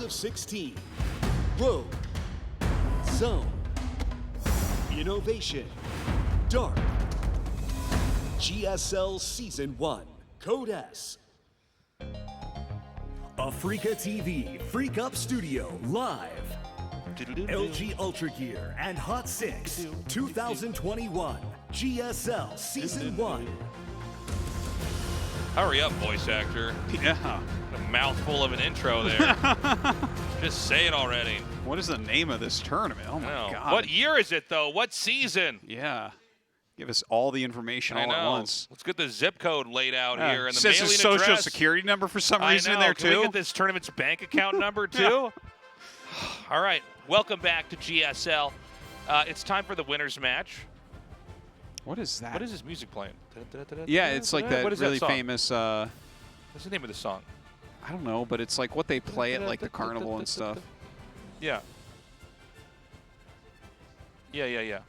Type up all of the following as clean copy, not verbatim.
Ro.16. Rogue. Zoun. Innovation. Dark. GSL Season 1. Code S. Africa TV Freak Up Studio Live. LG Ultra Gear and Hot 6 2021 GSL Season 1. Hurry up, voice actor. Yeah. A mouthful of an intro there. Just say it already. What is the name of this tournament? Oh, my God. What year is it, though? What season? Yeah. Give us all the information all at once. Let's get the zip code laid out here. And the says mailing his social address. security number for some reason in there, too. Can we get this tournament's bank account number, too? All right. Welcome back to GSL. It's time for the winner's match. What is that? What is this music playing? Yeah, it's like that really song? famous... What's the name of the song? I don't know, but it's like what they play at like the carnival and stuff. Yeah. Yeah.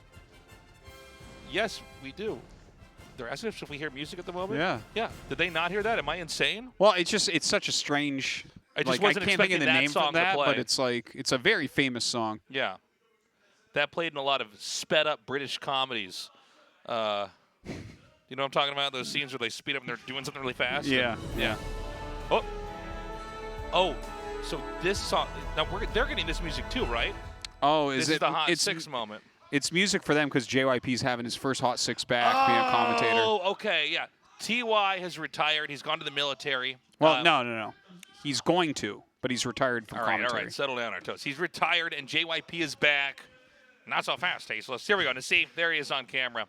Yes, we do. They're asking us if we hear music at the moment? Yeah. Yeah. Did they not hear that? Am I insane? Well, it's such a strange... I just like, wasn't I can't think of the expecting that name song for that, to play. but it's like, it's a very famous song. Yeah. That played in a lot of sped-up British comedies. You know what I'm talking about? Those scenes where they speed up and they're doing something really fast? Yeah. Yeah. Oh, so this song, now they're getting this music too, right? Oh, This is the Hot 6 moment. It's music for them because JYP's having his first Hot 6 back being a commentator. Oh, okay, yeah. TY has retired. He's gone to the military. Well, no. He's going to, but he's retired from commentary. All right, settle down our toes. He's retired, and JYP is back. Not so fast, Tasteless. Here we go. To see, there he is on camera.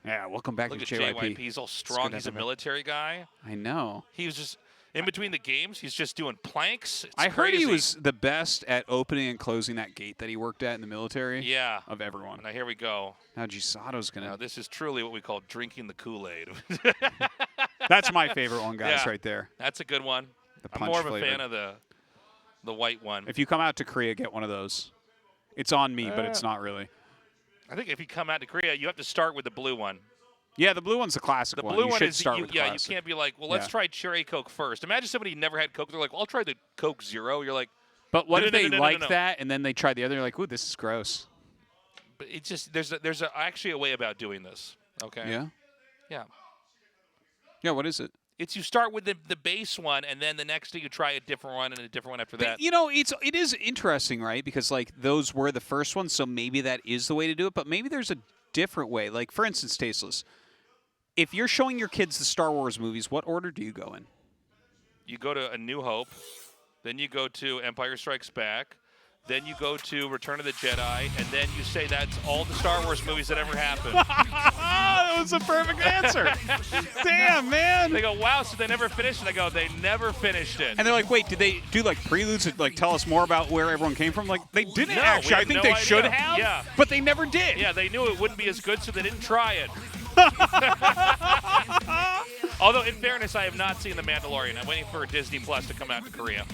Yeah, welcome back Look to at JYP. He's all strong. He's a military guy. I know. He was just, in between the games, he's just doing planks. It's I heard crazy. he was the best at opening and closing that gate that he worked at in the military. Yeah. Of everyone. Now, here we go. Now Gisato's going to... Now, this is truly what we call drinking the Kool-Aid. That's my favorite one, guys, Yeah. right there. That's a good one. The I'm punch more of a flavor. fan of the white one. If you come out to Korea, get one of those. It's on me, but it's not really. I think if you come out to Korea, you have to start with the blue one. Yeah, the blue one's the classic one. The blue you one should is, start with you classic. can't be like, well, let's try Cherry Coke first. Imagine somebody who never had Coke. They're like, well, I'll try the Coke Zero. You're like, But what no, if no, they no, no, like no, no. that and then they try the other? You're like, ooh, this is gross. But it's just there's actually a way about doing this. Okay. Yeah. Yeah. Yeah. What is it? It's you start with the base one, and then the next day you try a different one and a different one after that. But, you know, it is interesting, right? Because like those were the first ones, so maybe that is the way to do it. But maybe there's a different way. Like for instance, Tasteless. If you're showing your kids the Star Wars movies, what order do you go in? You go to A New Hope, then you go to Empire Strikes Back, then you go to Return of the Jedi, and then you say that's all the Star Wars movies that ever happened. That was a perfect answer. Damn, man. They go, wow, so they never finished it? I go, they never finished it. And they're like, wait, did they do like preludes to like tell us more about where everyone came from? Like they didn't No, actually. we I had think no they should idea. have, Yeah. but they never did. Yeah, they knew it wouldn't be as good, so they didn't try it. Although, in fairness, I have not seen The Mandalorian. I'm waiting for Disney Plus to come out to Korea.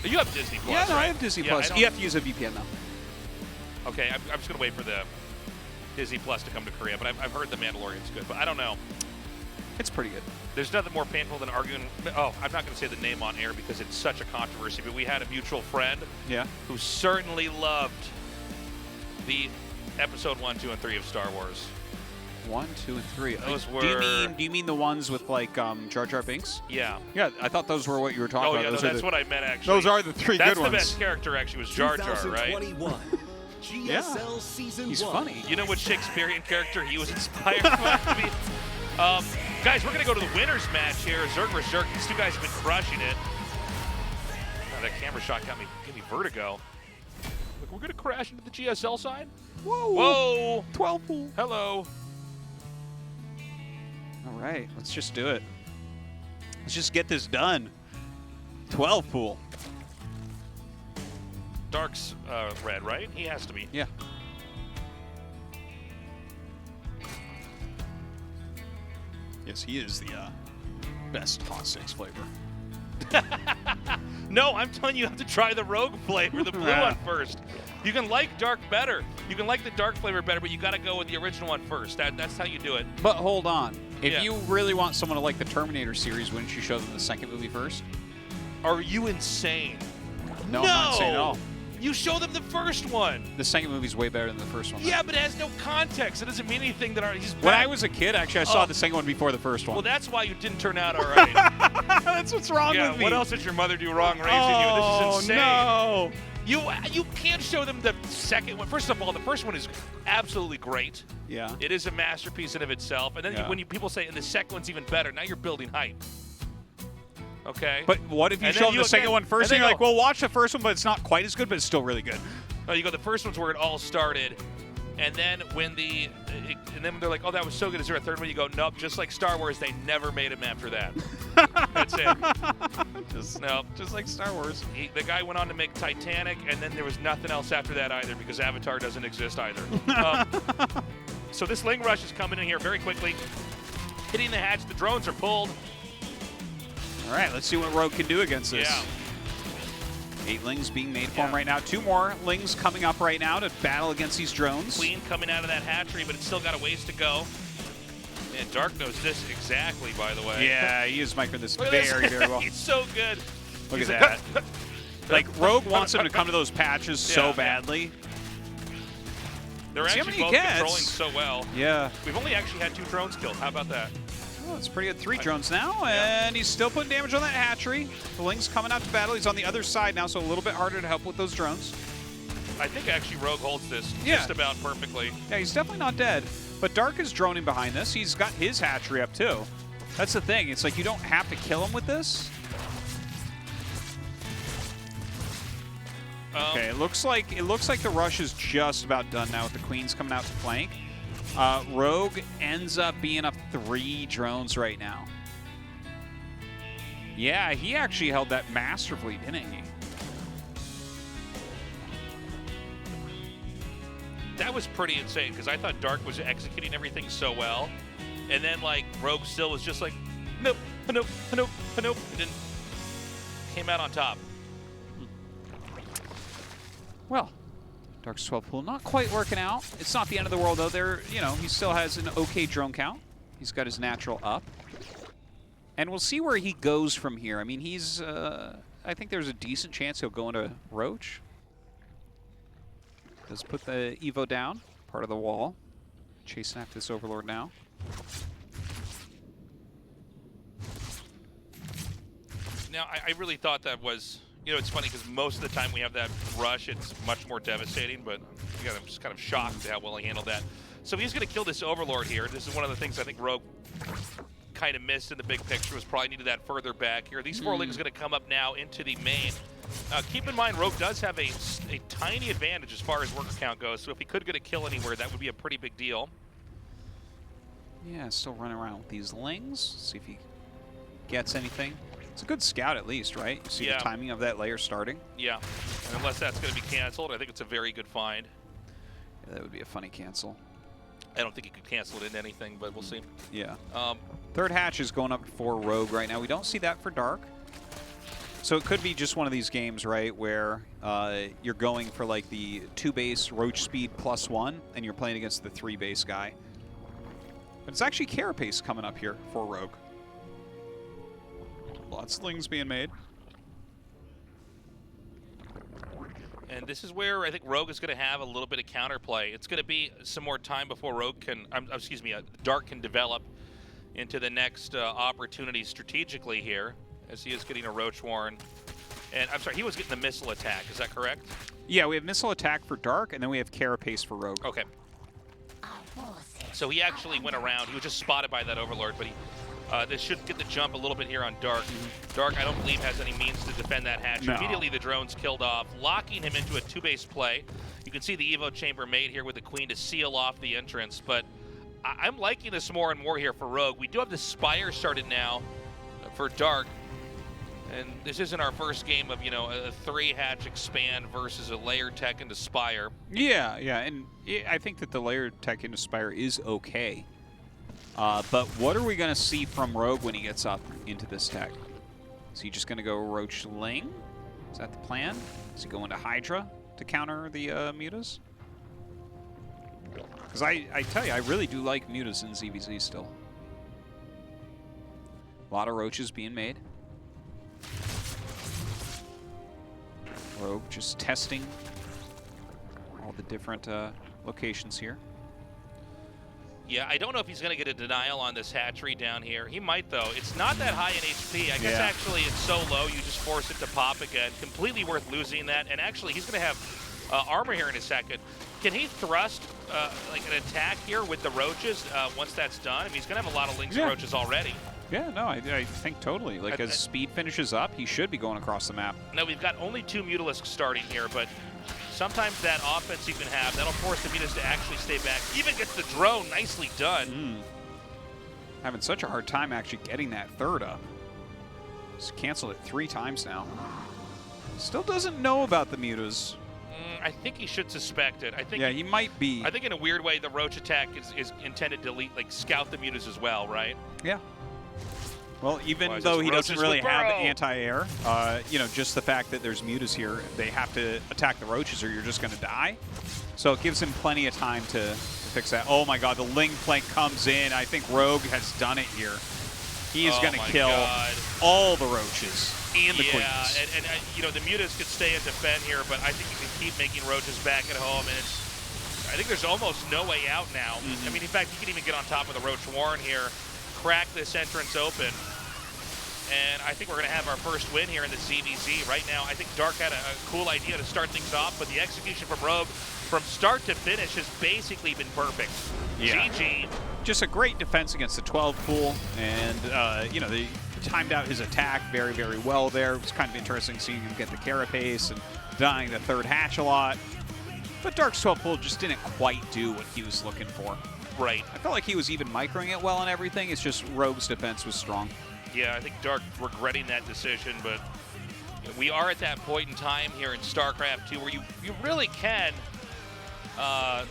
You have Disney Plus, Yeah, no, right? I have Disney Yeah, Plus. I You have to use a VPN though. Okay, I'm just going to wait for the Disney Plus to come to Korea, but I've heard The Mandalorian's good, but I don't know. It's pretty good. There's nothing more painful than arguing. Oh, I'm not going to say the name on air because it's such a controversy, but we had a mutual friend who certainly loved the episode 1, 2, and 3 of Star Wars. 1, 2, and 3. Those were. Do you mean the ones with like Jar Jar Binks? Yeah. Yeah, I thought those were what you were talking about. Yeah, Those no, are that's the, what I meant actually. Those are the three that's good ones. That's the best character actually was Jar Jar, right? 2021 GSL Season He's 1. funny. You know what Shakespearean character he was inspired by to be? Guys, we're going to go to the winner's match here. Zerg vs. Zerg. These two guys have been crushing it. Oh, that camera shot gave me vertigo. Look, we're going to crash into the GSL side? Whoa. Whoa. 12 pool. Hello. All right, let's just do it. Let's just get this done. 12 pool. Dark's red, right? He has to be. Yeah. Yes, he is the best Hot 6 flavor. No, I'm telling you, you have to try the Rogue flavor, the blue one first. You can like Dark better. You can like the Dark flavor better, but you got to go with the original one first. That's how you do it. But hold on. If Yeah. you really want someone to like the Terminator series, wouldn't you show them the second movie first? Are you insane? No, I'm not saying at all. You show them the first one. The second movie's way better than the first one. Yeah, but it has no context. It doesn't mean anything that he's back. When I was a kid, actually, I saw the second one before the first one. Well, that's why you didn't turn out all right. That's what's wrong with me. What else did your mother do wrong raising you? This is insane. No. You can't show them the second one. First of all, the first one is absolutely great. Yeah. It is a masterpiece in of itself. And then when people say, and the second one's even better, now you're building hype. Okay. But what if you show them the second one first and you're like, well, watch the first one, but it's not quite as good, but it's still really good. No, you go, the first one's where it all started. And then when they're like, oh, that was so good, is there a third one? You go, nope, just like Star Wars, they never made him after that. That's it. Just like Star Wars. The guy went on to make Titanic, and then there was nothing else after that either, because Avatar doesn't exist either. So this Ling Rush is coming in here very quickly. Hitting the hatch, the drones are pulled. All right, let's see what Rogue can do against this. Yeah. 8 Lings being made for him right now. 2 more Lings coming up right now to battle against these drones. Queen coming out of that hatchery, but it's still got a ways to go. And Dark knows this exactly, by the way. Yeah, he is microing this very, very well. He's so good. Look at that. Like, Rogue wants him to come to those patches so badly. They're actually both controlling so well. Yeah. We've only actually had 2 drones killed. How about that? Oh, that's pretty good. 3 drones now, and he's still putting damage on that hatchery. The Ling's coming out to battle. He's on the other side now, so a little bit harder to help with those drones. I think actually Rogue holds this just about perfectly. Yeah, he's definitely not dead. But Dark is droning behind this. He's got his hatchery up too. That's the thing. It's like you don't have to kill him with this. Okay, it looks like the rush is just about done now with the Queens coming out to flank. Rogue ends up being up 3 drones right now. Yeah, he actually held that masterfully, didn't he? That was pretty insane, because I thought Dark was executing everything so well. And then, like, Rogue still was just like, nope, nope, nope, nope. And then came out on top. Well, Dark's 12 pool not quite working out. It's not the end of the world, though. He still has an okay drone count. He's got his natural up. And we'll see where he goes from here. I mean, he's, I think there's a decent chance he'll go into Roach. Does put the Evo down, part of the wall. Chasing after this Overlord now. Now, I really thought that was, it's funny because most of the time we have that rush, it's much more devastating, but again, I'm just kind of shocked at how well he handled that. So he's going to kill this Overlord here. This is one of the things I think Rogue kind of missed in the big picture, was probably needed that further back here. These 4 Lings are going to come up now into the main. Keep in mind, Rogue does have a tiny advantage as far as worker count goes, so if he could get a kill anywhere, that would be a pretty big deal. Yeah, still running around with these Lings. See if he gets anything. It's a good scout at least, right? You see the timing of that layer starting? Yeah, and unless that's going to be canceled, I think it's a very good find. Yeah, that would be a funny cancel. I don't think he could cancel it into anything, but we'll see. Yeah. 3rd hatch is going up for Rogue right now. We don't see that for Dark. So it could be just one of these games, right, where you're going for like the 2 base Roach speed +1, and you're playing against the 3 base guy. But it's actually Carapace coming up here for Rogue. Lots of Lings being made. And this is where I think Rogue is going to have a little bit of counterplay. It's going to be some more time before Rogue can, Dark can develop into the next opportunity strategically here, as he is getting a Roach Warren. And I'm sorry, he was getting the missile attack. Is that correct? Yeah, we have missile attack for Dark, and then we have Carapace for Rogue. Okay. So he actually went around. He was just spotted by that Overlord, but this should get the jump a little bit here on Dark. Dark, I don't believe, has any means to defend that hatch. No. Immediately, the drone's killed off, locking him into a 2-base play. You can see the Evo chamber made here with the Queen to seal off the entrance, but I'm liking this more and more here for Rogue. We do have the Spire started now for Dark, and this isn't our first game of, a 3-hatch expand versus a layer tech into Spire. Yeah, and I think that the layer tech into Spire is okay. But what are we going to see from Rogue when he gets up into this tech? Is he just going to go Roach Ling? Is that the plan? Is he going to Hydra to counter the Mutas? Because I tell you, I really do like Mutas in ZVZ still. A lot of Roaches being made. Rogue just testing all the different locations here. Yeah, I don't know if he's going to get a denial on this hatchery down here. He might, though. It's not that high in HP. I guess actually it's so low you just force it to pop again. Completely worth losing that. And actually, he's going to have armor here in a second. Can he thrust like an attack here with the roaches once that's done? I mean, he's going to have a lot of Lynx roaches already. Yeah, no, I think totally. Like, as speed finishes up, he should be going across the map. Now, we've got only 2 Mutalisks starting here, but sometimes that offense you can have, that'll force the Mutas to actually stay back. Even gets the drone, nicely done. Having such a hard time actually getting that third up. He's canceled it 3 times now. Still doesn't know about the Mutas. I think he should suspect it. I think he might be. I think in a weird way, the Roach attack is intended to scout the Mutas as well, right? Yeah. Well, even though he doesn't really have anti-air, you know, just the fact that there's Mutas here, they have to attack the Roaches or you're just going to die. So it gives him plenty of time to fix that. Oh my god, the Ling Plank comes in. I think Rogue has done it here. He is going to kill all the Roaches and the Queens. Yeah, and you know, the Mutas could stay and defend here, but I think you can keep making Roaches back at home, and I think there's almost no way out now. I mean, in fact, you can even get on top of the Roach Warren here, crack this entrance open, and I think we're going to have our first win here in the ZVZ. Right now, I think Dark had a cool idea to start things off, but the execution from Rogue from start to finish has basically been perfect. Yeah. GG. Just a great defense against the 12 pool, and you know, they timed out his attack very, very well there. It was kind of interesting seeing him get the carapace and dying the third hatch a lot. But Dark's 12 pool just didn't quite do what he was looking for. Right. I felt like he was even microing it well and everything. It's just Rogue's defense was strong. Yeah, I think Dark regretting that decision, but we are at that point in time here in StarCraft 2 where you really can I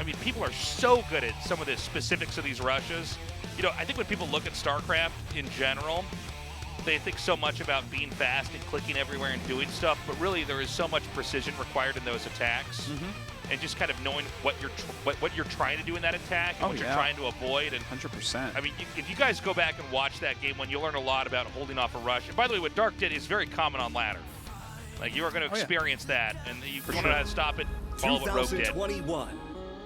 mean, people are so good at some of the specifics of these rushes. You know, I think when people look at StarCraft in general, they think so much about being fast and clicking everywhere and doing stuff, but really there is so much precision required in those attacks. And just kind of knowing what you're trying to do in that attack and what you're trying to avoid. And 100%. I mean, if you guys go back and watch that game one, you'll learn a lot about holding off a rush. And by the way, what Dark did is very common on ladder. Like, you are going to experience that, and you want to know how to stop it, follow what Rogue did. 2021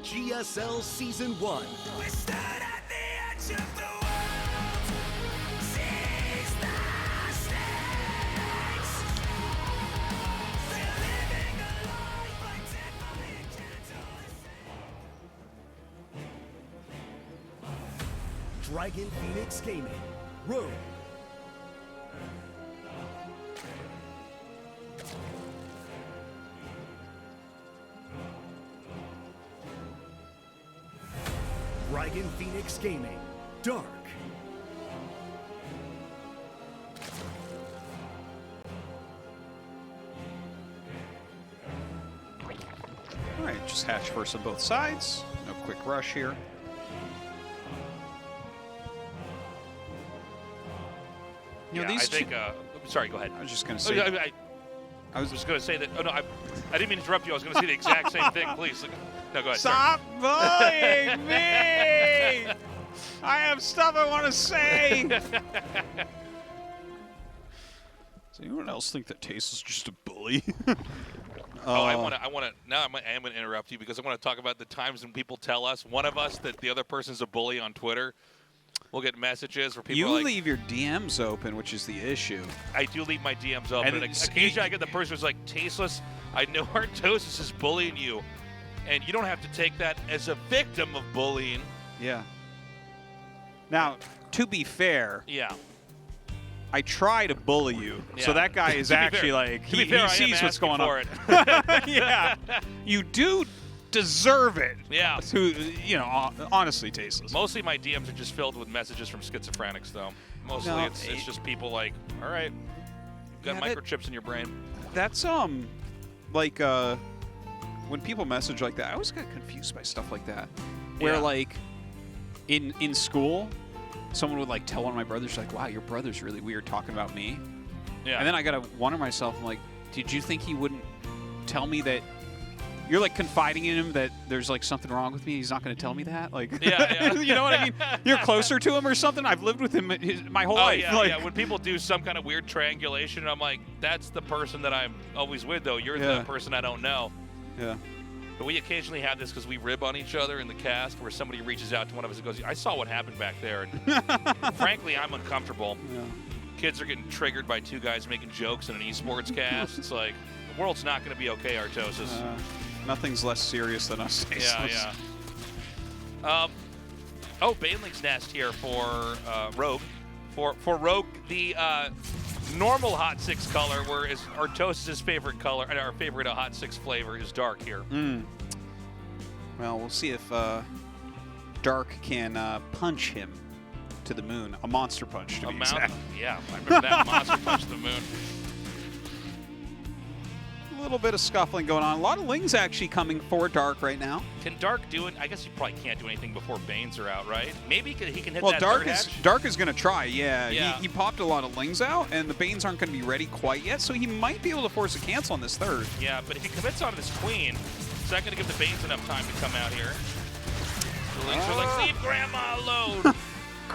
GSL Season 1. We stood at the edge of the world, seized the stakes. They're living a life identically gentle. Dragon Phoenix Gaming. Rogue. Dragon Phoenix Gaming. Dark. All right, just hatch first on both sides. No quick rush here. You know, I think, sorry, go ahead. I was just going to say. I was just going to say that, oh no, I didn't mean to interrupt you. I was going to say the exact same thing, please. No, go ahead. Stop bullying me! I have stuff I want to say! Does anyone else think that Taste is just a bully? I am going to interrupt you because I want to talk about the times when people tell us, one of us, that the other person's a bully on Twitter. We'll get messages where people You leave your DMs open, which is the issue. I do leave my DMs open. And occasionally I get the person who's like, Tasteless, I know Artosis is bullying you. And you don't have to take that as a victim of bullying. Yeah. Now, to be fair, I try to bully you. So that guy is actually like, he sees what's going on. Yeah. You do deserve it. Yeah. To, you know, honestly, Tasteless. Mostly my DMs are just filled with messages from schizophrenics, though. Mostly it's just people like, all right, you've got microchips in your brain. That's, like, when people message like that, I always get confused by stuff like that. Where, like, in school, someone would, like, tell one of my brothers, like, wow, your brother's really weird talking about me. Yeah. And then I got to wonder myself, I'm like, did you think he wouldn't tell me that You're like confiding in him that there's like something wrong with me. He's not going to tell me that. Like, Yeah. you know what I mean? You're closer to him or something. I've lived with him my whole life. Yeah, like, yeah. When people do some kind of weird triangulation, I'm like, that's the person that I'm always with, though. You're the person I don't know. Yeah. But we occasionally have this because we rib on each other in the cast, where somebody reaches out to one of us and goes, I saw what happened back there. And frankly, I'm uncomfortable. Yeah. Kids are getting triggered by two guys making jokes in an esports cast. It's like, the world's not going to be okay, Artosis. Nothing's less serious than us. Yeah. Oh, Baneling's Nest here for Rogue. For Rogue, the normal Hot 6 color, whereas Artosis' favorite color, and our favorite Hot 6 flavor is dark here. Well, we'll see if Dark can punch him to the moon. A monster punch, to be exact. Yeah, I remember that monster punch to the moon. A little bit of scuffling going on. A lot of Lings actually coming for Dark right now. Can Dark do it? I guess he probably can't do anything before Banes are out, right? Maybe he can hit Well, that Dark third is hatch. Dark is going to try. Yeah. Yeah. He popped a lot of Lings out, and the Banes aren't going to be ready quite yet, so he might be able to force a cancel on this third. Yeah, but if he commits on this Queen, it's not going to give the Banes enough time to come out here. The Lings are like, leave Grandma alone.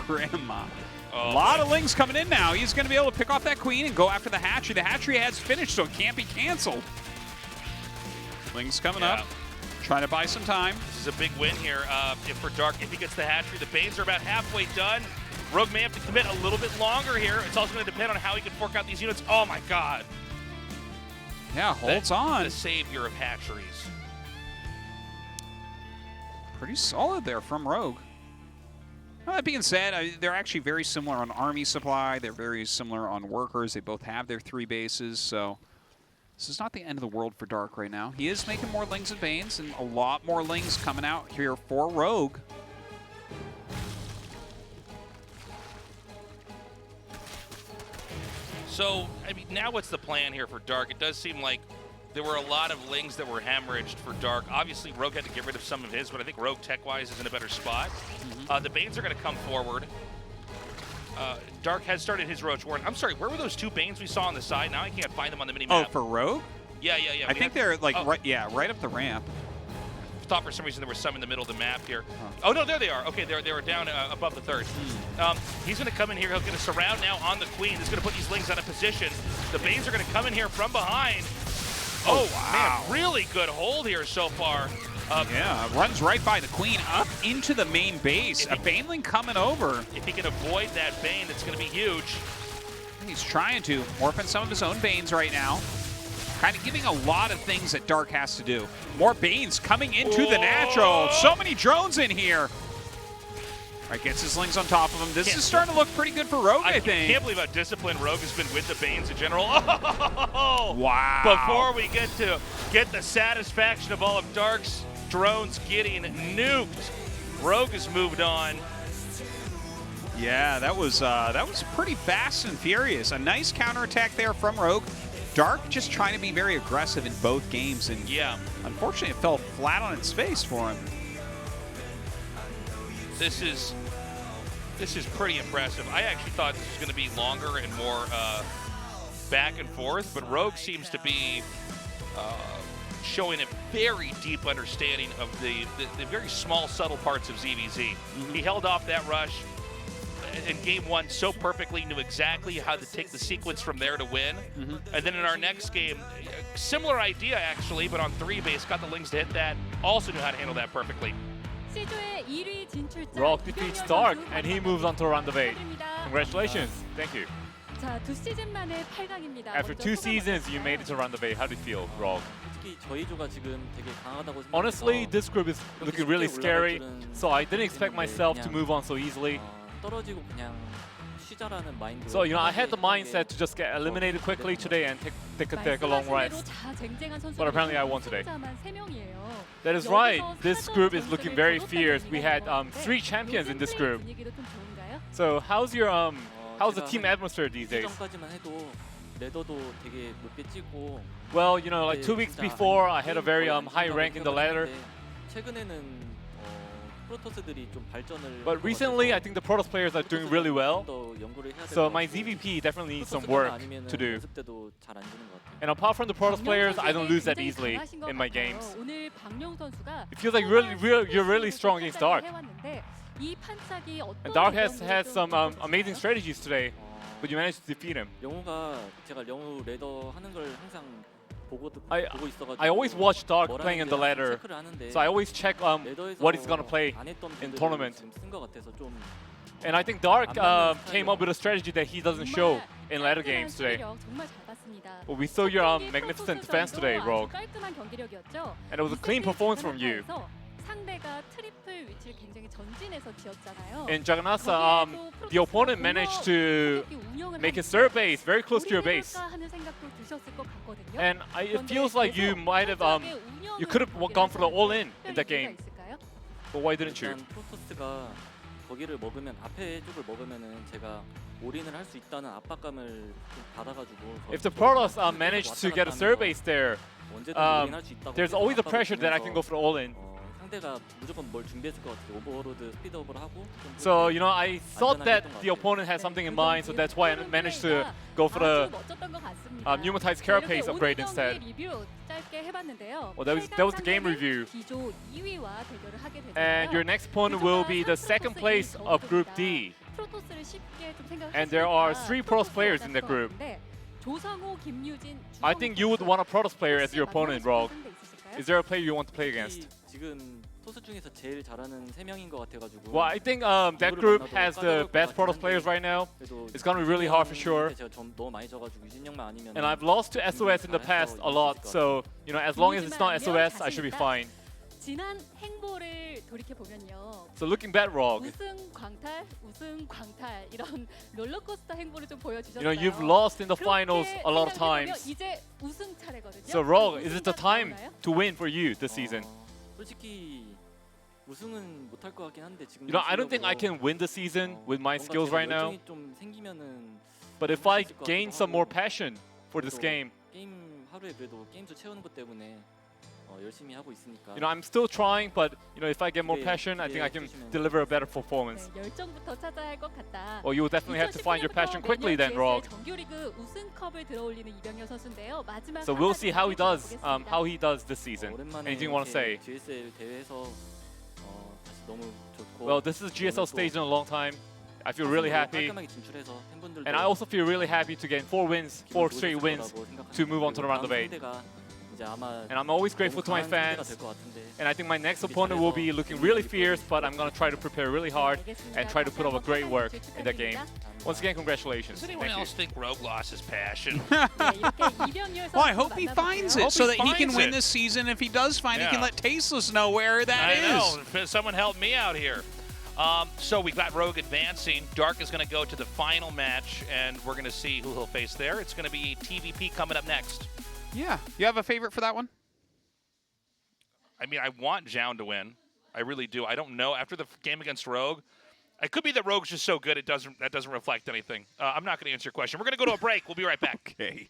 Grandma. Oh, a lot of Lings coming in now. He's going to be able to pick off that Queen and go after the hatchery. The hatchery has finished, so it can't be canceled. Lings coming up, trying to buy some time. This is a big win here for Dark. If he gets the hatchery, the Banes are about halfway done. Rogue may have to commit a little bit longer here. It's also going to depend on how he can fork out these units. Oh, my God. Yeah, holds on. The savior of hatcheries. Pretty solid there from Rogue. Well, that being said, they're actually very similar on army supply. They're very similar on workers. They both have their 3 bases, so this is not the end of the world for Dark right now. He is making more Lings and Banes, and a lot more Lings coming out here for Rogue. So, I mean, now what's the plan here for Dark? It does seem like there were a lot of Lings that were hemorrhaged for Dark. Obviously, Rogue had to get rid of some of his, but I think Rogue tech-wise is in a better spot. The Banes are going to come forward. Dark has started his Roach Warren. I'm sorry, where were those 2 Banes we saw on the side? Now I can't find them on the mini-map. Oh, for Rogue? Yeah. I think they're like right up the ramp. I thought for some reason there was some in the middle of the map here. Oh, no, there they are. Okay, they were down above the third. He's going to come in here. He'll get a surround now on the Queen. He's going to put these Lings out of position. The Banes are going to come in here from behind. Oh, wow. Man, really good hold here so far. Yeah, runs right by the Queen, up into the main base. A Baneling coming over. If he can avoid that Bane, it's going to be huge. He's trying to morph in some of his own Banes right now. Kind of giving a lot of things that Dark has to do. More Banes coming into the natural. So many drones in here. All right, gets his Lings on top of him. This is starting to look pretty good for Rogue, I think. I can't believe how disciplined Rogue has been with the Banes in general. Oh, wow. Before we get the satisfaction of all of Dark's drones getting nuked, Rogue has moved on. Yeah, that was pretty fast and furious. A nice counterattack there from Rogue. Dark just trying to be very aggressive in both games, and yeah, unfortunately it fell flat on its face for him. This is pretty impressive. I actually thought this was going to be longer and more back and forth, but Rogue seems to be showing a very deep understanding of the very small, subtle parts of ZVZ. He held off that rush in game 1 so perfectly, knew exactly how to take the sequence from there to win. And then in our next game, similar idea actually, but on 3 base, got the Lings to hit that, also knew how to handle that perfectly. Rock defeats Dark, and he moves on to round of 8. Congratulations. Thank you. After 2 seasons, you made it to round of 8. How do you feel, Rock? Honestly, this group is looking really scary, so I didn't expect myself to move on so easily. So, you know, I had the mindset to just get eliminated quickly today and take a long rest. But apparently I won today. That is right. This group is looking very fierce. We had 3 champions in this group. So how's the team atmosphere these days? Well, you know, like 2 weeks before, I had a very high rank in the ladder. But recently, I think the Protoss players are doing really well. So my ZVP definitely needs some work to do. And apart from the Protoss players, I don't lose that easily in my games. It feels like you're really strong against Dark. And Dark has had some amazing strategies today, but you managed to defeat him. I always watch Dark playing in the ladder, so I always check what he's gonna play in tournament. And I think Dark came up with a strategy that he doesn't show in ladder games today. But we saw your magnificent defense today, Rogue. And it was a clean performance from you. In Jagannatha, the opponent managed to make his third base very close to your base. And it feels like you might have, you could have gone for the all-in in that game. But why didn't you? 거기를 먹으면 앞에 쪽을 먹으면은 제가 올인을 할 수 있다는 압박감을 좀 받아가지고. If the Protoss managed to get a third base there, there's always the pressure that I can go for the all-in. 상대가 무조건 뭘 준비했을 것 같아요. 오버로드 스피드업을 하고. So you know, I thought that the opponent had something in mind, so that's why I managed to go for the pneumatized carapace upgrade instead. Well, that was the game review. And your next opponent will be the second place of Group D. And there are 3 Protoss players in that group. I think you would want a Protoss player as your opponent, Rogue. Is there a player you want to play against? Well, I think that group has the best Protoss players right now. It's going to be really hard for sure. And I've lost to SOS in the past a lot, so you know, as long as it's not SOS, I should be fine. 지난 행보를 돌이켜보면요. So looking back, Rogue, 우승 광탈 이런 롤러코스터 행보를 좀 보여주셨어요. you know, you've lost in the finals a lot of times. 이제 우승 차례거든요. So Rogue, is it the time to win for you this season? 솔직히 우승은 못할 것 같긴 한데 지금. You know, I don't think I can win the season with my skills right now. 좀 생기면은. But if I gain some more passion for this game, 게임 하루에 그래도 게임수 채우는 것 때문에. 열심히 하고 있으니까. You know, I'm still trying, but you know, if I get more passion, I think I can deliver a better performance. 열정부터 찾아야 할 것 같다. Well, you will definitely have to find your passion quickly then, Rogue. 정규리그 우승컵을 들어올리는 이병렬 선수인데요. 마지막 So we'll see how he does this season. Anything you want to say? GSL 대회에서 다시 너무 좋고. Well, this is GSL stage in a long time. I feel really happy. And I also feel really happy to get 4 straight wins to move on to the round of 8. And I'm always grateful to my fans. And I think my next opponent will be looking really fierce, but I'm going to try to prepare really hard and try to put up a great work in that game. Once again, congratulations. Does anyone else think Rogue lost his passion? Well, I hope he finds it so that he can win this season. If he does find it, he can let Tasteless know where that is. I know. Someone help me out here. So we've got Rogue advancing. Dark is going to go to the final match, and we're going to see who he'll face there. It's going to be TVP coming up next. Yeah. You have a favorite for that one? I mean, I want Zoun to win. I really do. I don't know. After the game against Rogue, it could be that Rogue's just so good that doesn't reflect anything. I'm not going to answer your question. We're going to go to a break. We'll be right back. Okay.